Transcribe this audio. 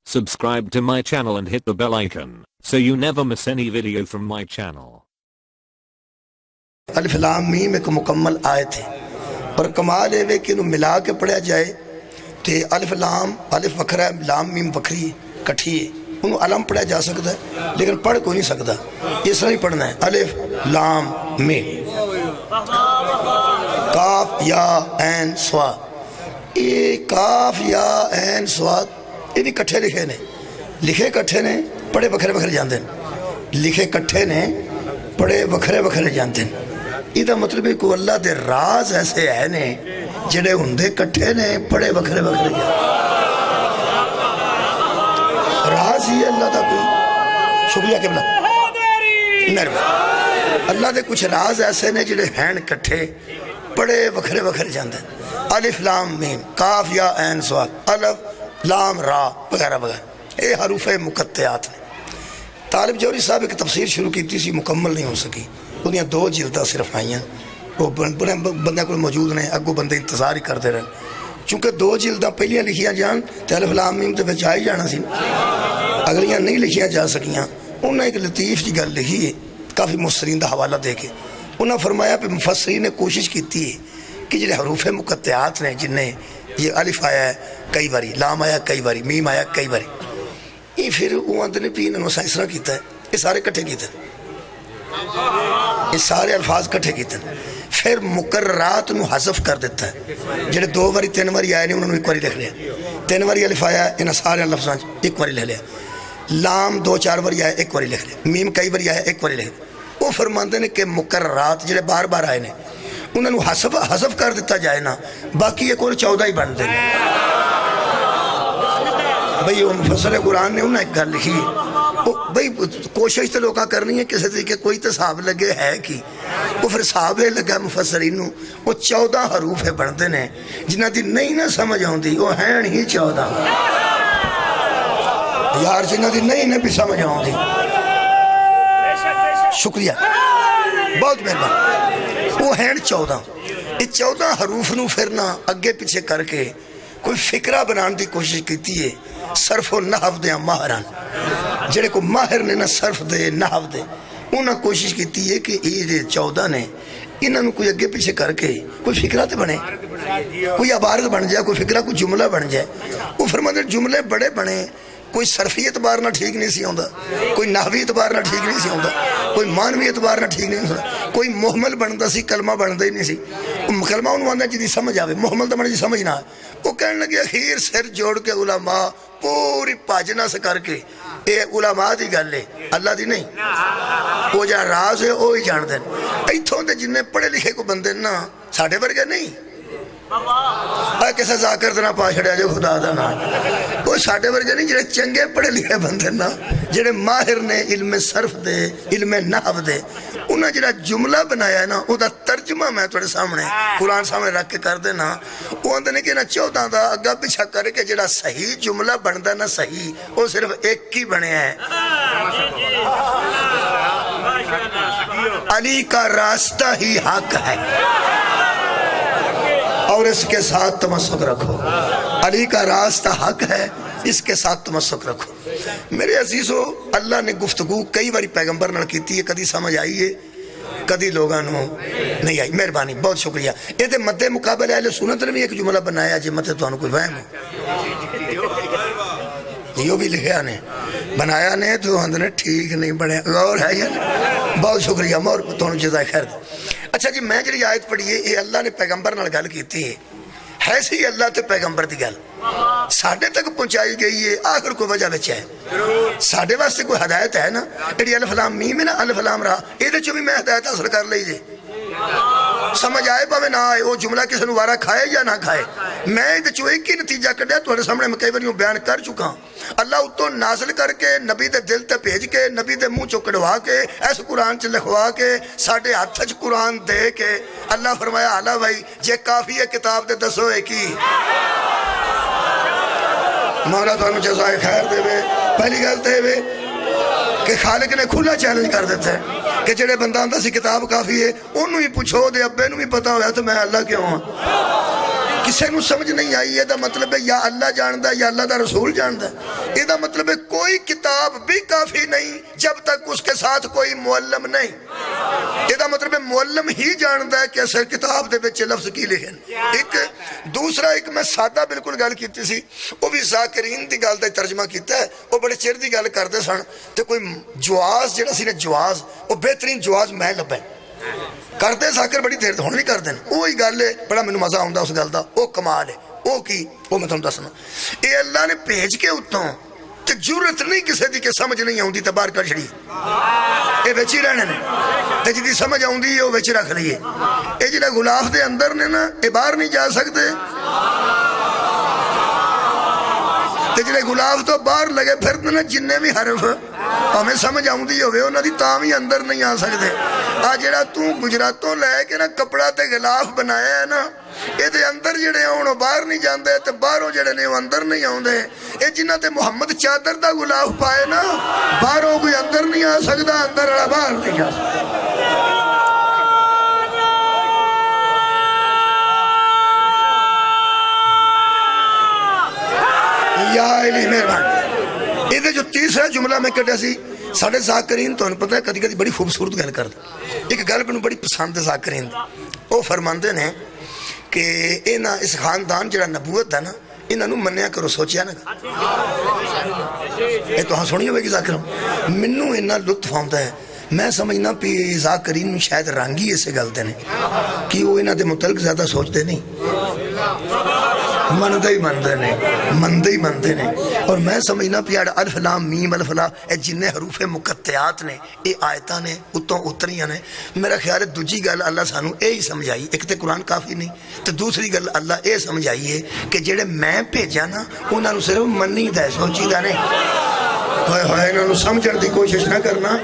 Subscribe to my channel and hit the bell icon so you never miss any video from my channel. الف لام میم ایک مکمل آیت ہے اور کمال ہے کہ انہوں ملا کے پڑھا جائے تو الف لام الف وکھرا ہے لام میم وکھری ہے کٹھی ہے انہوں علم پڑھا جا سکتا ہے لیکن پڑھ کوئی نہیں سکتا اس طرح ہی پڑھنا ہے الف لام میم کاف یا عین صاد یہ کاف یا عین صاد یہ بھی کٹھے لکھے نے لکھے کٹھے نے پڑھے بکھرے بکھرے جاندے ہیں لکھے کٹھے نے پڑھے بکھرے بکھرے جاندے ہیں یہ مطلب ہے کہ اللہ دے راز ایسے ہے نے جڑے ہندے کٹھے نے پڑھے بکھرے بکھرے جاندے ہیں راز ہی اللہ دا کوئی شکریہ قبلہ نرم اللہ دے کچھ راز ایسے نے جڑے ہیں کٹھے پڑھے بکھرے بکھرے جاندے ہیں الف لام میم کاف یا عین صاد الف لام را وغیرہ وغیرہ یہ حروف مقطعات نے طالب جوہری صاحب ایک تفسیر شروع کی تھی مکمل نہیں ہو سکی انہیں 2 جلدہ صرف آئیاں وہ بندے کو موجود نے اگو بندے انتظار ہی کرتے رہے چونکہ 2 جلدہ پہلیاں لکھیاں جان تو الف لام میم تو بچ آئی جانا سی اگلیاں نہیں لکھیاں جا سکیاں انہوں نے ایک لطیف جی گل لکھی ہے کافی مفسرین دا حوالہ دے کے انہوں نے فرمایا کہ مفسرین نے کوشش کی ہے کہ جنہیں حروف مقطعات نے جنہیں یہ الف آیا ہے کئی باری لام آیا کئی باری میم آیا کئی باری یہ پھر وہ اندنے پی انہوں نے اس طرح کیتا ہے یہ سارے کٹھے کیتے ہیں یہ سارے الفاظ کٹھے کیتے ہیں پھر مقررات انہوں حذف کر دیتا ہے جنہیں 2 باری 3 باری آئے نہیں انہوں نے ایک باری لکھ لیا 3 باری الف آیا انہوں سارے لفظاں ایک باری لکھ لیا لام 2-4 باری آیا ایک باری لکھ لیا میم کئی باری آیا ایک باری لکھ لیا وہ فرماندے نے کہ مقررات جنہیں بار بار آئے نے انہوں نے حذف کر دیتا جائے نا باقی ایک اور 14 ہی بن دیں بھئی وہ مفسر قرآن نے انہیں ایک گھر لکھی بھئی کوشش تو لوگاں کرنی ہے کسی طریقے کوئی تو صحاب لگے ہے کی وہ پھر صحابے لگا مفسرین وہ 14 حروف بنتے ہیں جنہ دی نہیں نہ سمجھ آؤں دی وہ ہیں ہی 14 یار جنہ دی نہیں نہ بھی سمجھ آؤں دی شکریہ بہت مہربان وہ ہیں 14 یہ 14 حروف نو پھرنا اگے پیچھے کر کے کوئی فکرہ بنان دی کوشش کیتی ہے صرف و نحو دے ماہران جڑے کو ماہر نے نہ صرف دے نحو دے انہاں کوشش کیتی ہے کہ یہ 14 نے انہاں کوئی اگے پیچھے کر کے کوئی فکرہ تے بنے کوئی عبارت بن جائے کوئی فکرہ کوئی جملہ بن جائے وہ فرماتے جملے بڑے بنے کوئی صرفی اعتبار نہ ٹھیک نہیں سی ہوندا کوئی نحوی اعتبار نہ ٹھیک نہیں سی ہوندا کوئی مانوی اعتبار نہ ٹھیک نہیں ہوندا کوئی محمل بندا سی کلمہ بندا ہی نہیں سی کلمہ انہوں آندا جی سمجھ آوے محمل تو بنے جی سمجھ نہ آئے وہ کہنے لگے اخیر سر جوڑ کے علماء پوری پاجنا سے کر کے اے علماء دی گل ہے اللہ دی نہیں وہ جا راز ہے وہ ہی جان دیں ایتھوں دے جنہیں پڑھے لکھے کو بندے نا ساڑھے ورگے نہیں اے کسا ذاکر دنا پاشڑیا جو خدا دنا وہ ساڑھے ورگے نہیں جنہیں چنگے پڑھے لکھے بندے نا جنہیں ماہر نے علم صرف دے علم نحو دے انہاں جنہیں جملہ بنایا ہے نا وہ دا ترجمہ میں توڑے سامنے قرآن سامنے رکھ کے کر دینا وہ اندھنے کہ نا 14 دا اگا پیچھا کر کے جنہیں صحیح جملہ بندہ نا صحیح وہ صرف ایک کی بنے ہیں علی کا راستہ ہی حق ہے اور اس کے ساتھ تمسک رکھو علی کا راستہ حق ہے اس کے ساتھ تمسک رکھو میرے عزیزو اللہ نے گفتگو کئی باری پیغمبر نہ کیتی ہے کدی سمجھ آئی ہے کدی لوگاں نو نہیں آئی مہربانی بہت شکریہ یہ تے مد مقابلے اہل سنت نے بھی ایک جملہ بنایا جی مت تو کوئی وہم ہو یہ بھی لکھیا نے بنایا نے تو اندر ٹھیک نہیں بنے غور ہے یا بہت شکریہ مور تو جزائے خیر دے اچھا جی میں جڑی آیت پڑھی ہے یہ اللہ نے پیغمبر نال گل کیتی ہے سی اللہ تے پیغمبر دی گل ساڑھے تک پہنچائی گئی ہے آخر کوئی وجہ بچہ ہے ساڑھے واسطے کوئی ہدایت ہے نا ایڈی الف لام میم ہے نا الف لام را یہ دے چو بھی میں ہدایت حاصل کر لئی جے سمجھ آئے پاوے نہ آئے وہ جملہ کسی نو وارا کھائے یا نہ کھائے میں دے چو ایک ہی نتیجہ کر دیا تمہارے سامنے میں کئی بار بیان کر چکا اللہ اتو نازل کر کے نبی دے دل تے بھیج کے نبی دے منہ چو کڑوا کے ایس قرآن چ لکھوا کے ساڑھے ہاتھ چ قرآن دے کے اللہ فرمایا اللہ بھائی جے کافی ہے کتاب دے دسو ہے کی مولا تو انہوں جزائے خیر دے وے پہلی گل دے وے کہ خالق نے کھلا چیلنج کر دیتا ہے کہ جڑے بندہ آندہ سی کتاب کافی ہے انہوں ہی پوچھو دے ابے نو بھی پتا ہویا تو میں اللہ کیوں ہوں کسی نو سمجھ نہیں آئی یہ مطلب ہے یا اللہ جاندا یا اللہ دا رسول جاندا. یہ مطلب ہے کوئی کتاب بھی کافی نہیں جب تک اس کے ساتھ کوئی معلم نہیں. یہ مطلب ہے معلم ہی جاندا ہے کہ اصل کتاب دے وچ لفظ کی لکھے. ایک دوسرا ایک میں سادہ بالکل گل کیتی سی, وہ بھی ذاکرین دی گل دا ترجمہ کیتا ہے. وہ بڑے چیر دی گل کرتے سن تے کوئی جواز جڑا سی نا جواز, وہ بہترین جواز میں لبا کرتے ذاکر بڑی دیر ہن بھی کردے نے. وہی گل ہے, بڑا مینوں مزہ آوندا اس گل دا. وہ کمال ہے. وہ کی وہ میں تانوں دسنا, اے اللہ نے بھیج کے اتوں تے جرت نہیں کسے دی کہ سمجھ نہیں آوندی تے باہر کڈ چھڑی. اے وچ ہی رہنے نے تے جدی سمجھ آوندی ہے او وچ رکھ لئیے. اے جڑا غلاف دے اندر نے نا اے باہر نہیں جا سکتے. تے جڑے غلاف تو باہر لگے پھرتے نا جننے بھی حرف ہمیں سمجھ آوندی ہوئے انہاں دی تاں وی اندر نہیں آ سکتے. آ جڑا تو گجراتوں لے کے نا کپڑا تے غلاف بنایا ہے نا, اے دے اندر جڑے ہون باہر نہیں جاندے تے باہروں جڑے نے اندر نہیں آوندے. اے جنہاں تے محمد چادر دا غلاف پائے نا, باہروں کوئی اندر نہیں آ سکدا, اندر والا باہر نہیں جا سکدا. یا الہی مہربان. یہ جو تیسرا جملہ میں کٹیا سی, ساڑھے ذاکرین تو انہیں پتہ ہے کدی کدی بڑی خوبصورت گل کرتا. ایک گل میں بڑی پسند ہے ذاکرین. وہ فرماندے نے کہ اینا اس خاندان جڑا نبوت ہے نا, انہوں منیا کرو, سوچیا نا. یہ تو ہاں سنی ہوئے گی ذاکروں, منوں انہا لطف آتا ہے. میں سمجھنا پی ذاکرین شاید رانگی اسے گلتے نے کہ وہ انہا دے متعلق زیادہ سوچتے نہیں, مندے ہی مندے نے. اور میں سمجھنا پی الف لام میم الف لام اے جنہیں حروف مقطعات نے, اے آیتاں نے اتوں اتریاں نے. میرا خیال ہے دوجی گل اللہ سانو اے ہی سمجھائی. ایک تے قرآن کافی نہیں, تو دوسری گل اللہ اے سمجھائی ہے کہ جڑے میں بھیجا نا انہوں صرف منی دا سوچی دا نہیں. ہوئے انہوں سمجھن دی کوشش نہ کرنا.